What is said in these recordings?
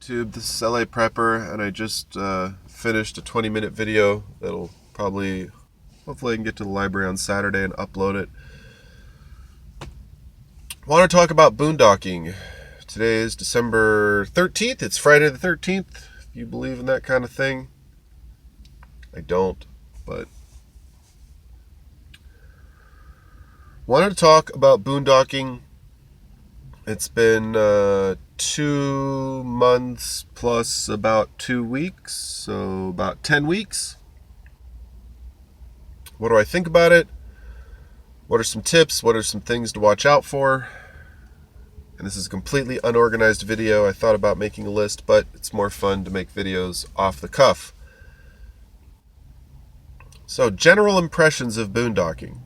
YouTube, this is LA Prepper, and I just finished a 20-minute video that'll hopefully I can get to the library on Saturday and upload it. I want to talk about boondocking. Today is December 13th. It's Friday the 13th, if you believe in that kind of thing. I don't, but wanted to talk about boondocking. It's been 2 months plus about 2 weeks, so about 10 weeks. What do I think about it? What are some tips? What are some things to watch out for? And this is a completely unorganized video. I thought about making a list, but it's more fun to make videos off the cuff. So, general impressions of boondocking.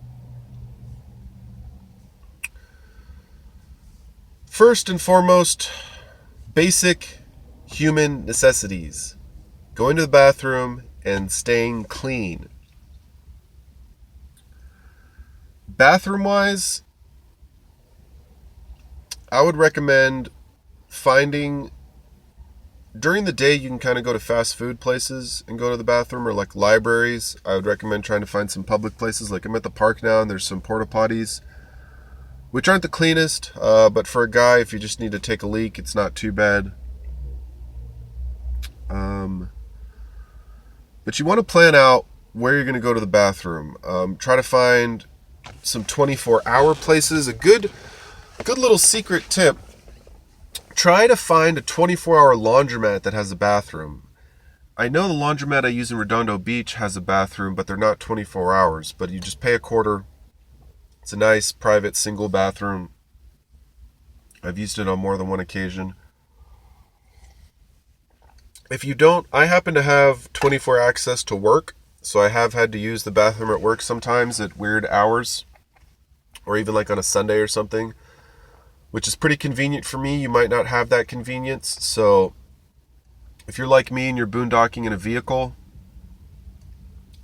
First and foremost, basic human necessities. Going to the bathroom and staying clean. Bathroom-wise, I would recommend finding, during the day you can kind of go to fast food places and go to the bathroom, or like libraries. I would recommend trying to find some public places. Like I'm at the park now and there's some porta potties, which aren't the cleanest, but for a guy, if you just need to take a leak, it's not too bad. But you want to plan out where you're going to go to the bathroom. Try to find some 24-hour places. A good little secret tip: try to find a 24-hour laundromat that has a bathroom. I know the laundromat I use in Redondo Beach has a bathroom, but they're not 24 hours. But you just pay a quarter. It's a nice private single bathroom. I've used it on more than one occasion. If you don't, I happen to have 24 access to work, so I have had to use the bathroom at work sometimes at weird hours, or even like on a Sunday or something, which is pretty convenient for me. You might not have that convenience, so if you're like me and you're boondocking in a vehicle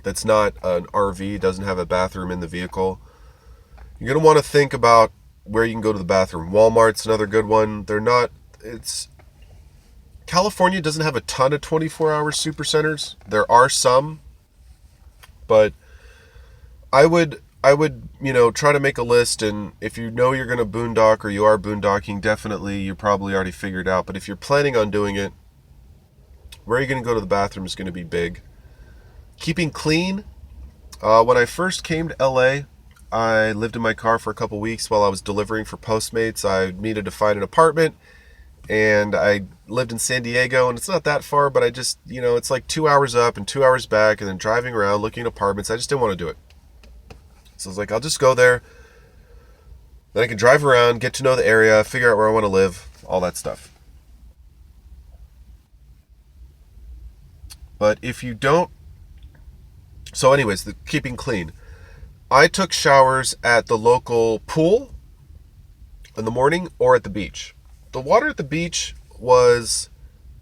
that's not an RV, doesn't have a bathroom in the vehicle, you're going to want to think about where you can go to the bathroom. Walmart's another good one. California doesn't have a ton of 24-hour supercenters. There are some, but I would, try to make a list, and if you know you're going to boondock or you are boondocking, definitely you're probably already figured out. But if you're planning on doing it, where you're going to go to the bathroom is going to be big. Keeping clean. When I first came to LA, I lived in my car for a couple weeks while I was delivering for Postmates. I needed to find an apartment, and I lived in San Diego, and it's not that far, but I just, it's like 2 hours up and 2 hours back, and then driving around looking at apartments. I just didn't want to do it. So I was like, I'll just go there. Then I can drive around, get to know the area, figure out where I want to live, all that stuff. But if you don't... So anyways, the keeping clean. I took showers at the local pool in the morning or at the beach. The water at the beach was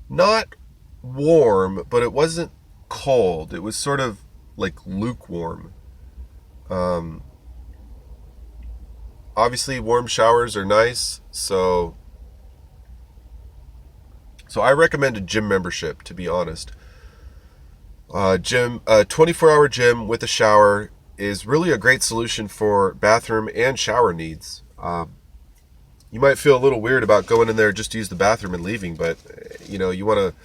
not warm, but it wasn't cold. It was sort of like lukewarm. Obviously, warm showers are nice, so I recommend a gym membership, to be honest. A 24-hour gym with a shower is really a great solution for bathroom and shower needs. You might feel a little weird about going in there just to use the bathroom and leaving, but if you want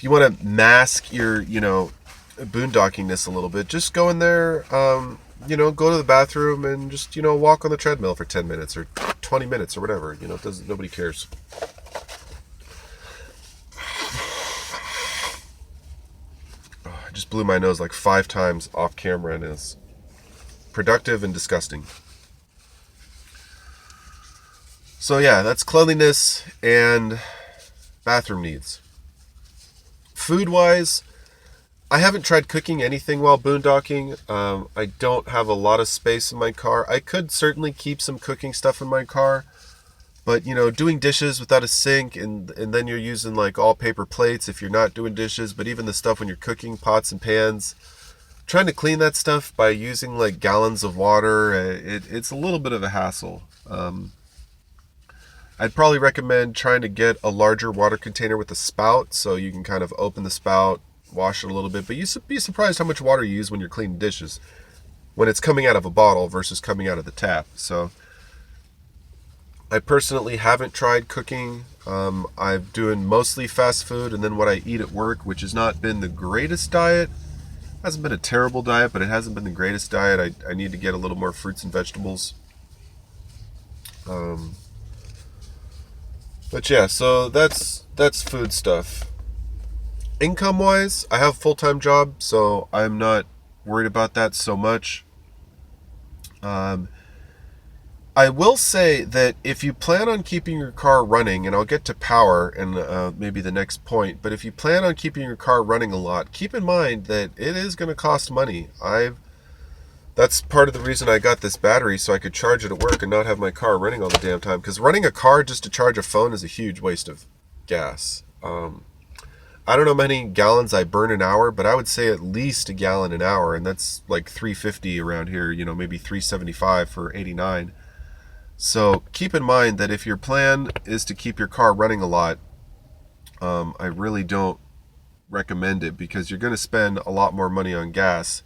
to mask your boondockingness a little bit, just go in there, go to the bathroom and just walk on the treadmill for 10 minutes or 20 minutes or whatever. Nobody cares. I just blew my nose like 5 times off camera, and it's productive and disgusting. So yeah, that's cleanliness and bathroom needs. Food-wise, I haven't tried cooking anything while boondocking. I don't have a lot of space in my car. I could certainly keep some cooking stuff in my car, but doing dishes without a sink, and then you're using like all paper plates if you're not doing dishes, but even the stuff when you're cooking, pots and pans, trying to clean that stuff by using like gallons of water, it's a little bit of a hassle. I'd probably recommend trying to get a larger water container with a spout so you can kind of open the spout, wash it a little bit. But you'd be surprised how much water you use when you're cleaning dishes when it's coming out of a bottle versus coming out of the tap. So I personally haven't tried cooking. I'm doing mostly fast food and then what I eat at work, which has not been the greatest diet. Hasn't been a terrible diet, but it hasn't been the greatest diet. I need to get a little more fruits and vegetables. Um, but yeah, so that's food stuff. Income wise, I have a full time job, so I'm not worried about that so much. Um, I will say that if you plan on keeping your car running, and I'll get to power and maybe the next point, but if you plan on keeping your car running a lot, keep in mind that it is going to cost money. That's part of the reason I got this battery, so I could charge it at work and not have my car running all the damn time. Because running a car just to charge a phone is a huge waste of gas. I don't know how many gallons I burn an hour, but I would say at least a gallon an hour, and that's like 350 around here, maybe 375 for 89. So keep in mind that if your plan is to keep your car running a lot, I really don't recommend it because you're going to spend a lot more money on gas.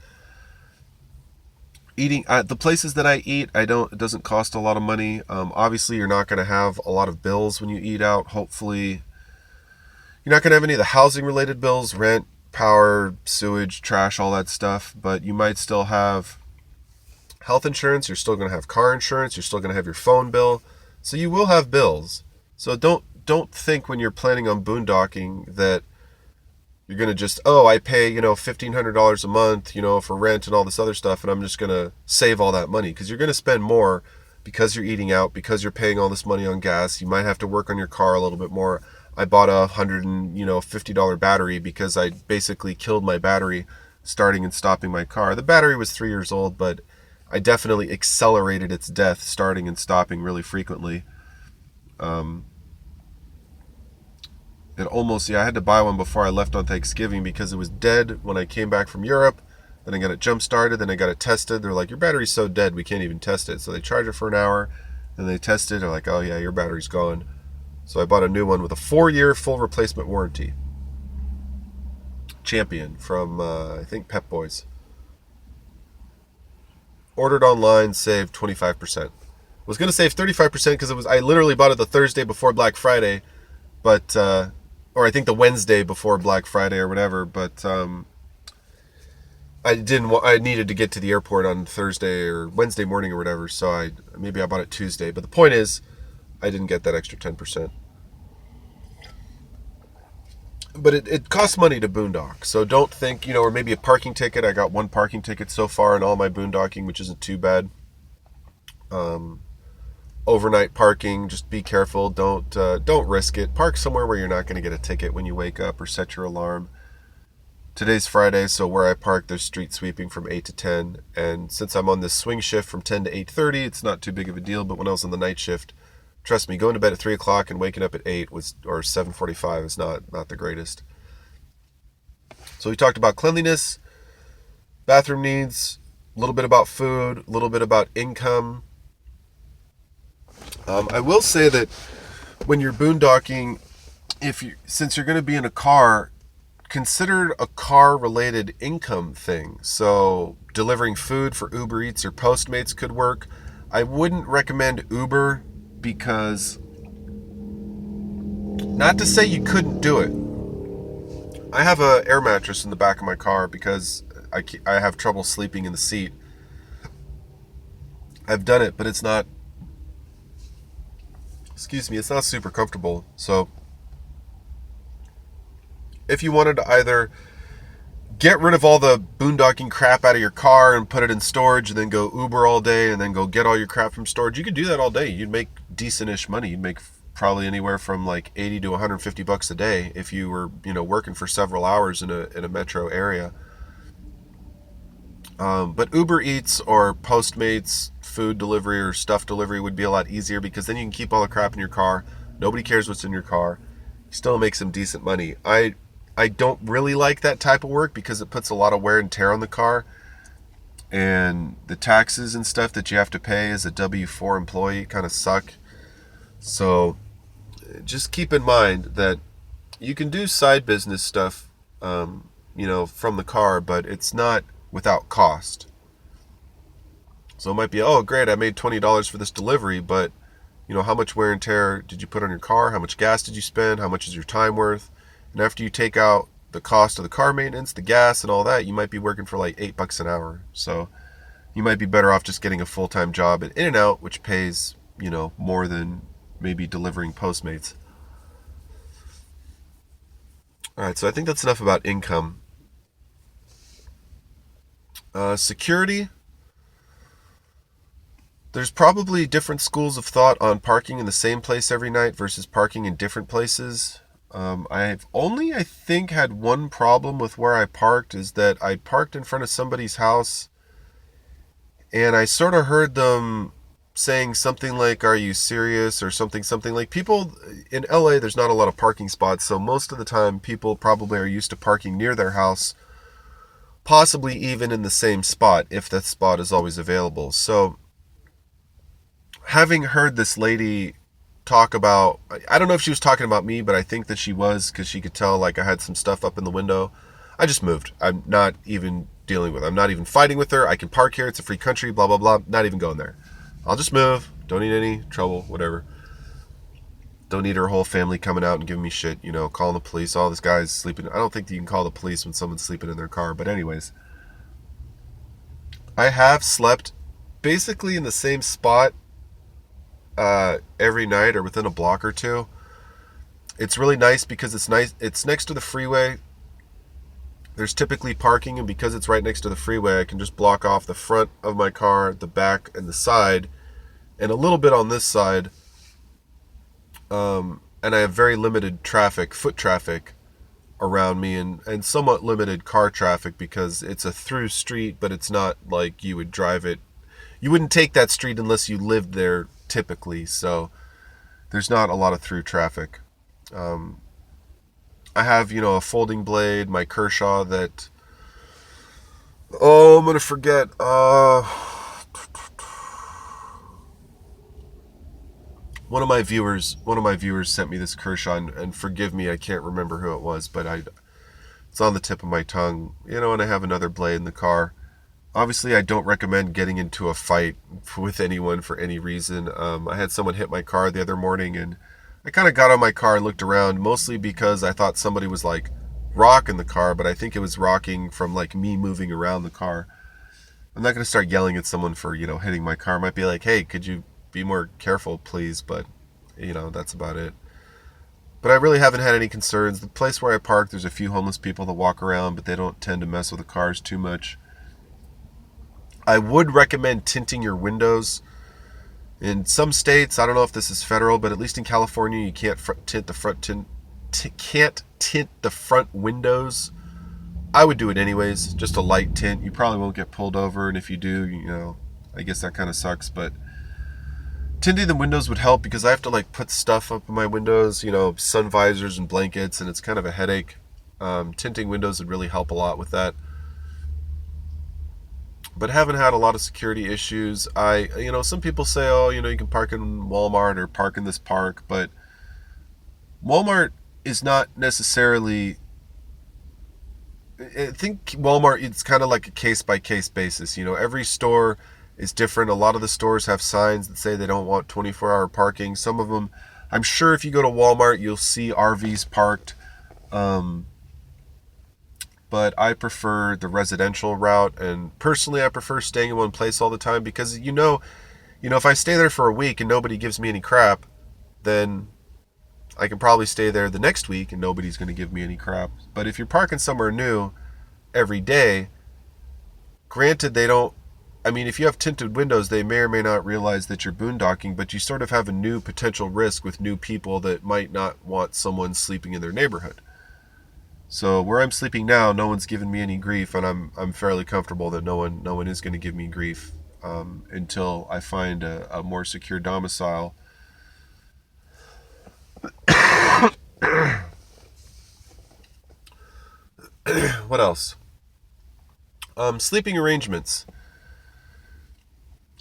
Eating at the places that I eat, it doesn't cost a lot of money. Obviously, you're not going to have a lot of bills when you eat out. Hopefully, you're not going to have any of the housing related bills, rent, power, sewage, trash, all that stuff, but you might still have health insurance, you're still going to have car insurance, you're still going to have your phone bill. So you will have bills. So don't think when you're planning on boondocking that you're going to just, I pay, $1,500 a month, for rent and all this other stuff, and I'm just going to save all that money, because you're going to spend more because you're eating out, because you're paying all this money on gas. You might have to work on your car a little bit more. I bought a $150 battery because I basically killed my battery starting and stopping my car. The battery was 3 years old, but I definitely accelerated its death starting and stopping really frequently. I had to buy one before I left on Thanksgiving because it was dead when I came back from Europe. Then I got it jump started, then I got it tested. They're like, your battery's so dead, we can't even test it. So they charge it for an hour, then they test it. They're like, oh yeah, your battery's gone. So I bought a new one with a 4-year full replacement warranty. Champion from, I think, Pep Boys. Ordered online, saved 25%. Was going to save 35% because I literally bought it the Thursday before Black Friday, but or I think the Wednesday before Black Friday or whatever, but I needed to get to the airport on Thursday or Wednesday morning or whatever, so maybe I bought it Tuesday. But the point is, I didn't get that extra 10%. But it costs money to boondock, so don't think, or maybe a parking ticket. I got one parking ticket so far in all my boondocking, which isn't too bad. Overnight parking, just be careful. Don't risk it. Park somewhere where you're not going to get a ticket when you wake up, or set your alarm. Today's Friday, so where I park, there's street sweeping from 8 to 10, and since I'm on this swing shift from 10 to 8:30, it's not too big of a deal. But when I was on the night shift, trust me, going to bed at 3 o'clock and waking up at 8 or 7:45 is not the greatest. So we talked about cleanliness, bathroom needs, a little bit about food, a little bit about income. I will say that when you're boondocking, since you're going to be in a car, consider a car-related income thing. So delivering food for Uber Eats or Postmates could work. I wouldn't recommend Uber because, not to say you couldn't do it. I have an air mattress in the back of my car because I have trouble sleeping in the seat. I've done it, but it's not super comfortable. So if you wanted to either get rid of all the boondocking crap out of your car and put it in storage and then go Uber all day and then go get all your crap from storage, you could do that all day. You'd make decent-ish money. You'd make probably anywhere from like 80 to 150 bucks a day if you were, working for several hours in a metro area. But Uber Eats or Postmates food delivery or stuff delivery would be a lot easier because then you can keep all the crap in your car. Nobody cares what's in your car. You still make some decent money. I don't really like that type of work because it puts a lot of wear and tear on the car. And the taxes and stuff that you have to pay as a W-4 employee kind of suck. So just keep in mind that you can do side business stuff, from the car, but it's not without cost. So it might be, oh, great, I made $20 for this delivery, but how much wear and tear did you put on your car? How much gas did you spend? How much is your time worth? And after you take out the cost of the car maintenance, the gas, and all that, you might be working for like $8 an hour. So you might be better off just getting a full-time job at In-N-Out, which pays, more than maybe delivering Postmates. All right, so I think that's enough about income. Security. There's probably different schools of thought on parking in the same place every night versus parking in different places. I've only, I think, had one problem with where I parked, is that I parked in front of somebody's house and I sort of heard them saying something like, "Are you serious?" or something like. People in LA, there's not a lot of parking spots, so most of the time people probably are used to parking near their house, possibly even in the same spot if that spot is always available. So having heard this lady talk about, I don't know if she was talking about me, but I think that she was, because she could tell like I had some stuff up in the window. I just moved. I'm not even dealing with it. I'm not even fighting with her. I can park here. It's a free country, blah, blah, blah. Not even going there. I'll just move. Don't need any trouble, whatever. Don't need her whole family coming out and giving me shit, calling the police. Oh, this guy's sleeping. I don't think you can call the police when someone's sleeping in their car. But anyways, I have slept basically in the same spot every night or within a block or two. It's really nice because it's nice. It's next to the freeway. There's typically parking, and because it's right next to the freeway, I can just block off the front of my car, the back, and the side, and a little bit on this side. And I have very limited traffic, foot traffic around me, and somewhat limited car traffic because it's a through street, but it's not like you would drive it. You wouldn't take that street unless you lived there typically, so there's not a lot of through traffic. I have, a folding blade, my Kershaw that, I'm going to forget. One of my viewers sent me this Kershaw, and forgive me, I can't remember who it was, but it's on the tip of my tongue, and I have another blade in the car. Obviously, I don't recommend getting into a fight with anyone for any reason. I had someone hit my car the other morning, and I kind of got on my car and looked around, mostly because I thought somebody was like rocking the car, but I think it was rocking from like me moving around the car. I'm not going to start yelling at someone for, hitting my car. I might be like, hey, could you be more careful, please? But, that's about it. But I really haven't had any concerns. The place where I park, there's a few homeless people that walk around, but they don't tend to mess with the cars too much. I would recommend tinting your windows. In some states, I don't know if this is federal, but at least in California, you can't tint the front windows. I would do it anyways, just a light tint. You probably won't get pulled over, and if you do, I guess that kind of sucks. But tinting the windows would help because I have to like put stuff up in my windows, sun visors and blankets, and it's kind of a headache. Tinting windows would really help a lot with that. But haven't had a lot of security issues. Some people say, oh, you can park in Walmart or park in this park, but Walmart is not necessarily, I think Walmart, it's kind of like a case-by-case basis. Every store is different. A lot of the stores have signs that say they don't want 24-hour parking. Some of them, I'm sure if you go to Walmart, you'll see RVs parked. But I prefer the residential route, and personally I prefer staying in one place all the time because if I stay there for a week and nobody gives me any crap, then I can probably stay there the next week and nobody's going to give me any crap. But if you're parking somewhere new every day, granted if you have tinted windows, they may or may not realize that you're boondocking, but you sort of have a new potential risk with new people that might not want someone sleeping in their neighborhood. So where I'm sleeping now, no one's given me any grief, and I'm fairly comfortable that no one is going to give me grief until I find a more secure domicile. What else? Sleeping arrangements.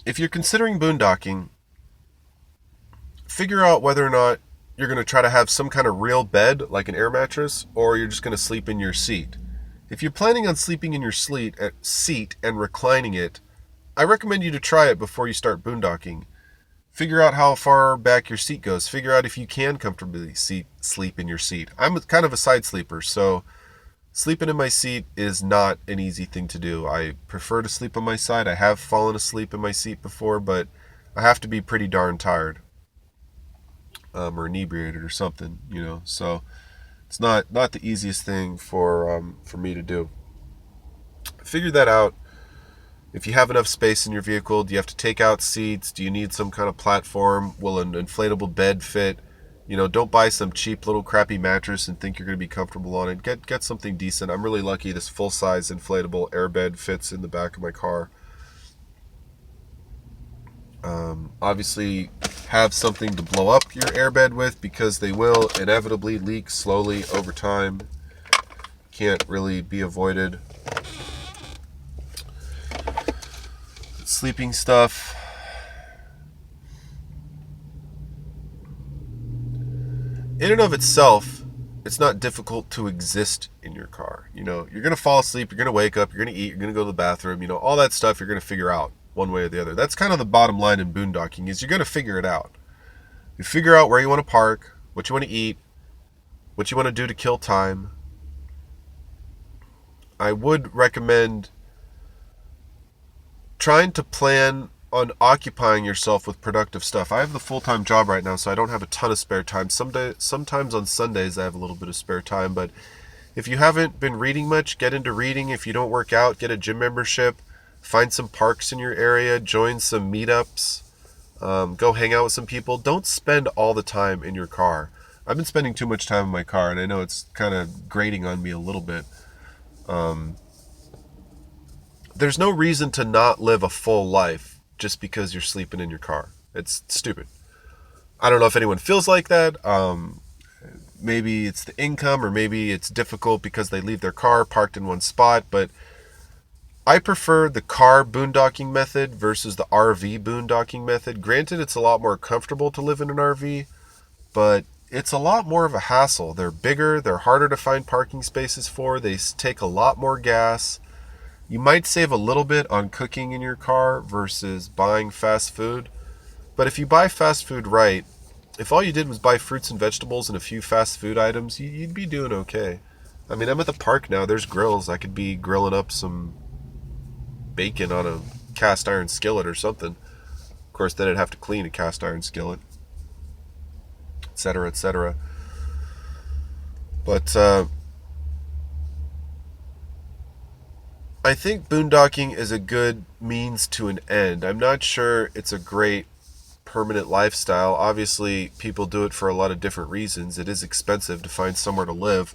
If you're considering boondocking, figure out whether or not you're going to try to have some kind of real bed, like an air mattress, or you're just going to sleep in your seat. If you're planning on sleeping in your seat and reclining it, I recommend you to try it before you start boondocking. Figure out how far back your seat goes. Figure out if you can comfortably sleep in your seat. I'm kind of a side sleeper, so sleeping in my seat is not an easy thing to do. I prefer to sleep on my side. I have fallen asleep in my seat before, but I have to be pretty darn tired, or inebriated or something, So it's not the easiest thing for me to do. Figure that out. If you have enough space in your vehicle, do you have to take out seats? Do you need some kind of platform? Will an inflatable bed fit? Don't buy some cheap little crappy mattress and think you're going to be comfortable on it. Get something decent. I'm really lucky this full-size inflatable airbed fits in the back of my car. Obviously, have something to blow up your airbed with, because they will inevitably leak slowly over time. Can't really be avoided. Sleeping stuff. In and of itself, it's not difficult to exist in your car. You're going to fall asleep, you're going to wake up, you're going to eat, you're going to go to the bathroom, all that stuff you're going to figure out one way or the other. That's kind of the bottom line in boondocking, is you're going to figure it out. You figure out where you want to park, what you want to eat, what you want to do to kill time. I would recommend trying to plan on occupying yourself with productive stuff. I have the full-time job right now, so I don't have a ton of spare time. Sometimes on Sundays I have a little bit of spare time, but if you haven't been reading much, get into reading. If you don't work out, get a gym membership. Find some parks in your area. Join some meetups. Go hang out with some people. Don't spend all the time in your car. I've been spending too much time in my car, and I know it's kind of grating on me a little bit. There's no reason to not live a full life just because you're sleeping in your car. It's stupid. I don't know if anyone feels like that. Maybe it's the income, or maybe it's difficult because they leave their car parked in one spot, but I prefer the car boondocking method versus the RV boondocking method. Granted, it's a lot more comfortable to live in an RV, but it's a lot more of a hassle. They're bigger, they're harder to find parking spaces for, they take a lot more gas. You might save a little bit on cooking in your car versus buying fast food, but if you buy fast food right, if all you did was buy fruits and vegetables and a few fast food items, you'd be doing okay. I mean, I'm at the park now, there's grills. I could be grilling up some bacon on a cast iron skillet or something. Of course, then I'd have to clean a cast iron skillet, etc., etc. But I think boondocking is a good means to an end. I'm not sure it's a great permanent lifestyle. Obviously, people do it for a lot of different reasons. It is expensive to find somewhere to live.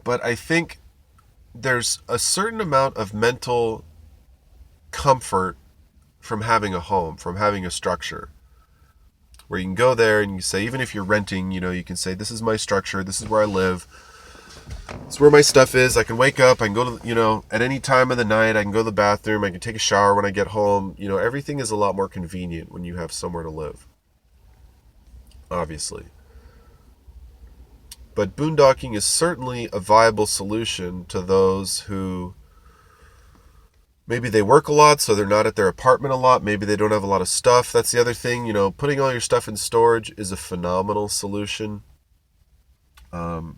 But I think there's a certain amount of mental comfort from having a home, from having a structure, where you can go there and you say, even if you're renting, you can say, this is my structure, this is where I live, this is where my stuff is. I can wake up, I can go to, at any time of the night, I can go to the bathroom, I can take a shower when I get home. Everything is a lot more convenient when you have somewhere to live, obviously. But boondocking is certainly a viable solution to those who maybe they work a lot, so they're not at their apartment a lot. Maybe they don't have a lot of stuff. That's the other thing. Putting all your stuff in storage is a phenomenal solution.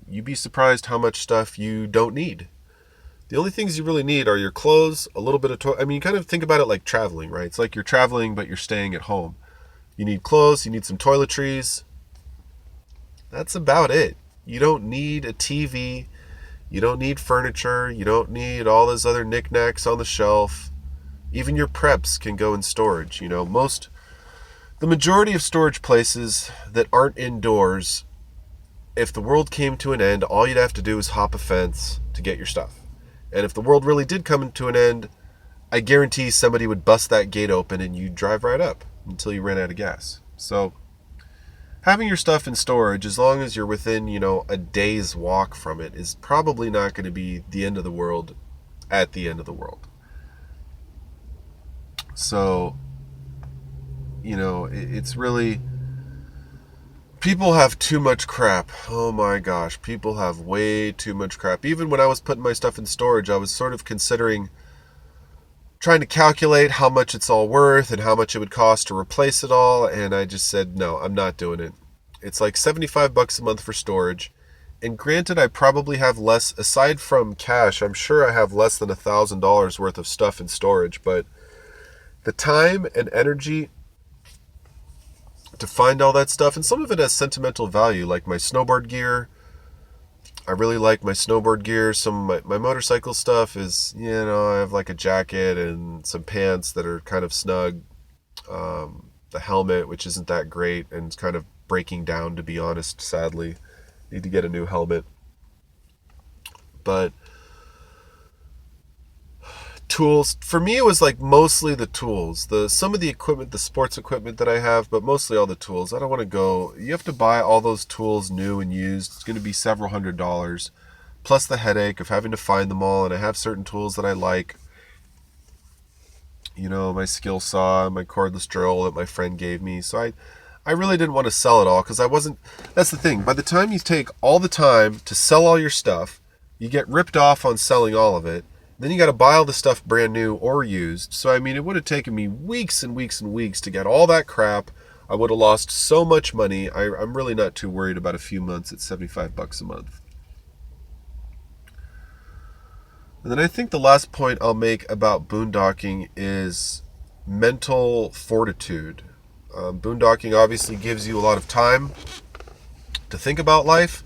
You'd be surprised how much stuff you don't need. The only things you really need are your clothes, a little bit of you kind of think about it like traveling, right? It's like you're traveling, but you're staying at home. You need clothes, you need some toiletries. That's about it. You don't need a TV. You don't need furniture. You don't need all those other knickknacks on the shelf. Even your preps can go in storage. The majority of storage places that aren't indoors, if the world came to an end, all you'd have to do is hop a fence to get your stuff. And if the world really did come to an end, I guarantee somebody would bust that gate open and you'd drive right up until you ran out of gas. So having your stuff in storage, as long as you're within, a day's walk from it, is probably not going to be the end of the world at the end of the world. So, it's really People have too much crap. Oh my gosh, people have way too much crap. Even when I was putting my stuff in storage, I was sort of considering trying to calculate how much it's all worth and how much it would cost to replace it all, and I just said no, I'm not doing it. It's like $75 a month for storage. And granted, I probably have less, aside from cash, I'm sure I have less than $1,000 worth of stuff in storage, but the time and energy to find all that stuff, and some of it has sentimental value, like my snowboard gear. I really like my snowboard gear. Some of my motorcycle stuff is, I have like a jacket and some pants that are kind of snug. The helmet, which isn't that great and it's kind of breaking down, to be honest, sadly. Need to get a new helmet. But tools, for me it was like mostly the tools, some of the equipment, the sports equipment that I have, but mostly all the tools. I don't want to go, you have to buy all those tools new and used. It's going to be several $100s, plus the headache of having to find them all. And I have certain tools that I like, my skill saw, my cordless drill that my friend gave me. So I really didn't want to sell it all, because that's the thing, by the time you take all the time to sell all your stuff, you get ripped off on selling all of it. Then you got to buy all the stuff brand new or used. So, it would have taken me weeks and weeks and weeks to get all that crap. I would have lost so much money. I'm really not too worried about a few months at $75 a month. And then I think the last point I'll make about boondocking is mental fortitude. Boondocking obviously gives you a lot of time to think about life.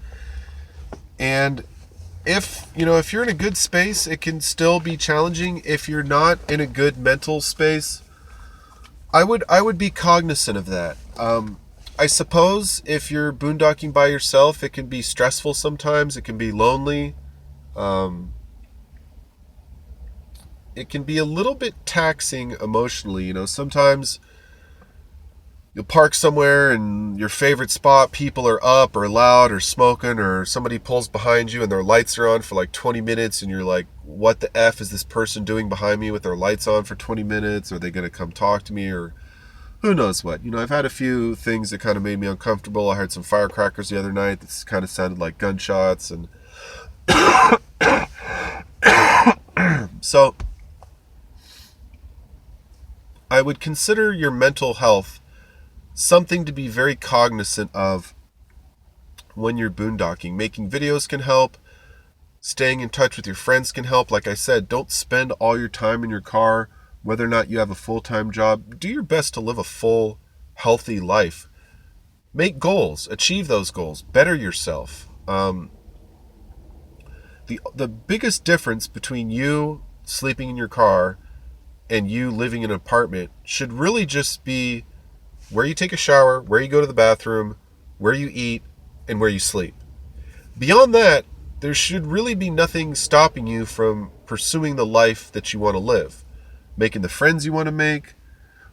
And if you're in a good space, it can still be challenging. If you're not in a good mental space, I would be cognizant of that. I suppose if you're boondocking by yourself, it can be stressful sometimes. It can be lonely. It can be a little bit taxing emotionally. Sometimes you'll park somewhere and your favorite spot, people are up or loud or smoking, or somebody pulls behind you and their lights are on for like 20 minutes and you're like, what the F is this person doing behind me with their lights on for 20 minutes? Are they going to come talk to me, or who knows what? I've had a few things that kind of made me uncomfortable. I heard some firecrackers the other night that kind of sounded like gunshots, and so I would consider your mental health something to be very cognizant of when you're boondocking. Making videos can help. Staying in touch with your friends can help. Like I said, don't spend all your time in your car, whether or not you have a full-time job. Do your best to live a full, healthy life. Make goals. Achieve those goals. Better yourself. The biggest difference between you sleeping in your car and you living in an apartment should really just be where you take a shower, where you go to the bathroom, where you eat, and where you sleep. Beyond that, there should really be nothing stopping you from pursuing the life that you want to live. Making the friends you want to make.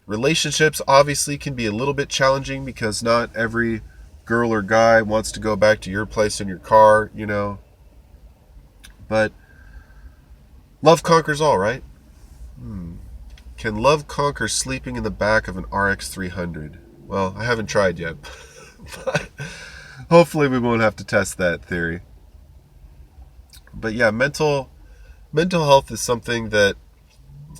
Relationships obviously can be a little bit challenging, because not every girl or guy wants to go back to your place in your car, But love conquers all, right? Can love conquer sleeping in the back of an RX 300? Well, I haven't tried yet, but hopefully we won't have to test that theory. But yeah, mental health is something that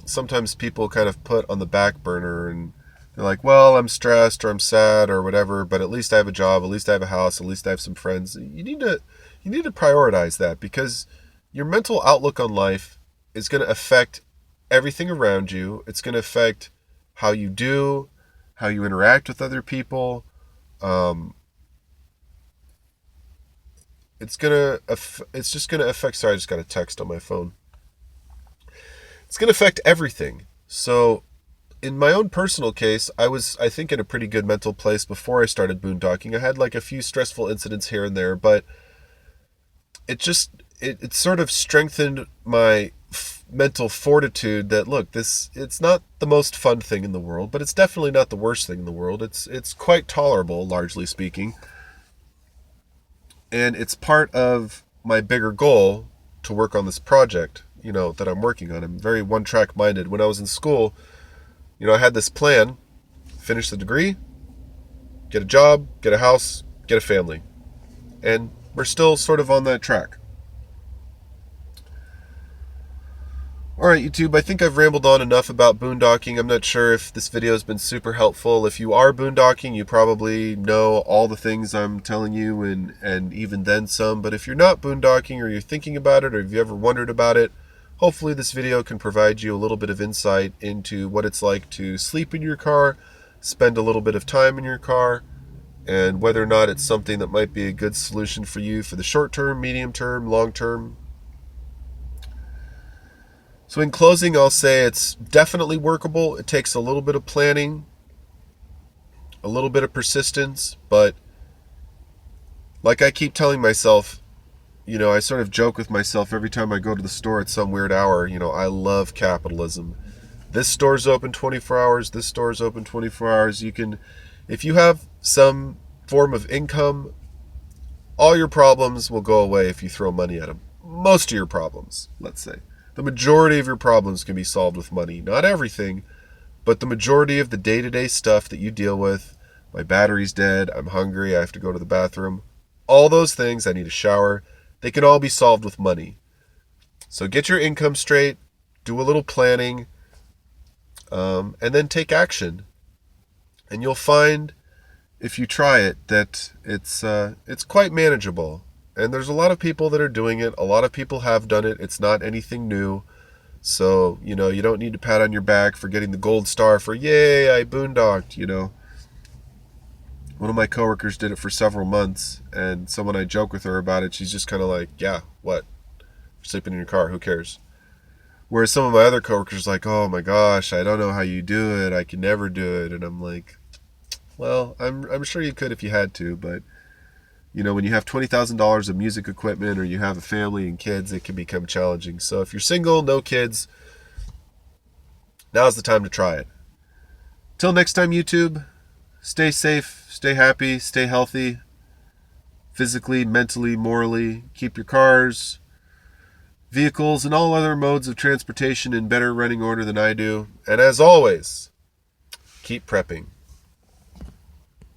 sometimes people kind of put on the back burner, and they're like, well, I'm stressed or I'm sad or whatever, but at least I have a job, at least I have a house, at least I have some friends. You need to prioritize that, because your mental outlook on life is going to affect everything around you. It's going to affect how you do, how you interact with other people. It's just going to affect, sorry, I just got a text on my phone. It's going to affect everything. So in my own personal case, I was, I think, in a pretty good mental place before I started boondocking. I had like a few stressful incidents here and there, but it sort of strengthened my mental fortitude that, look, it's not the most fun thing in the world, but it's definitely not the worst thing in the world. It's quite tolerable, largely speaking. And it's part of my bigger goal to work on this project, that I'm working on. I'm very one-track minded. When I was in school, I had this plan: finish the degree, get a job, get a house, get a family. And we're still sort of on that track. All right, YouTube, I think I've rambled on enough about boondocking. I'm not sure if this video has been super helpful. If you are boondocking, you probably know all the things I'm telling you and even then some. But if you're not boondocking, or you're thinking about it, or if you ever wondered about it, hopefully this video can provide you a little bit of insight into what it's like to sleep in your car, spend a little bit of time in your car, and whether or not it's something that might be a good solution for you for the short term, medium term, long term. So in closing, I'll say it's definitely workable. It takes a little bit of planning, a little bit of persistence, but like I keep telling myself, I sort of joke with myself every time I go to the store at some weird hour, I love capitalism. This store's open 24 hours, this store's open 24 hours. If you have some form of income, all your problems will go away if you throw money at them. Most of your problems, let's say. The majority of your problems can be solved with money. Not everything, but the majority of the day-to-day stuff that you deal with. My battery's dead, I'm hungry, I have to go to the bathroom. All those things, I need a shower. They can all be solved with money. So get your income straight, do a little planning, and then take action. And you'll find, if you try it, that it's quite manageable. And there's a lot of people that are doing it. A lot of people have done it. It's not anything new. So, you don't need to pat on your back for getting the gold star for, yay, I boondocked, One of my coworkers did it for several months, and someone I joke with her about it, she's just kind of like, yeah, what? You're sleeping in your car, who cares? Whereas some of my other coworkers are like, oh my gosh, I don't know how you do it. I can never do it. And I'm like, well, I'm sure you could if you had to, but when you have $20,000 of music equipment, or you have a family and kids, it can become challenging. So if you're single, no kids, now's the time to try it. Till next time, YouTube, stay safe, stay happy, stay healthy, physically, mentally, morally. Keep your cars, vehicles, and all other modes of transportation in better running order than I do. And as always, keep prepping.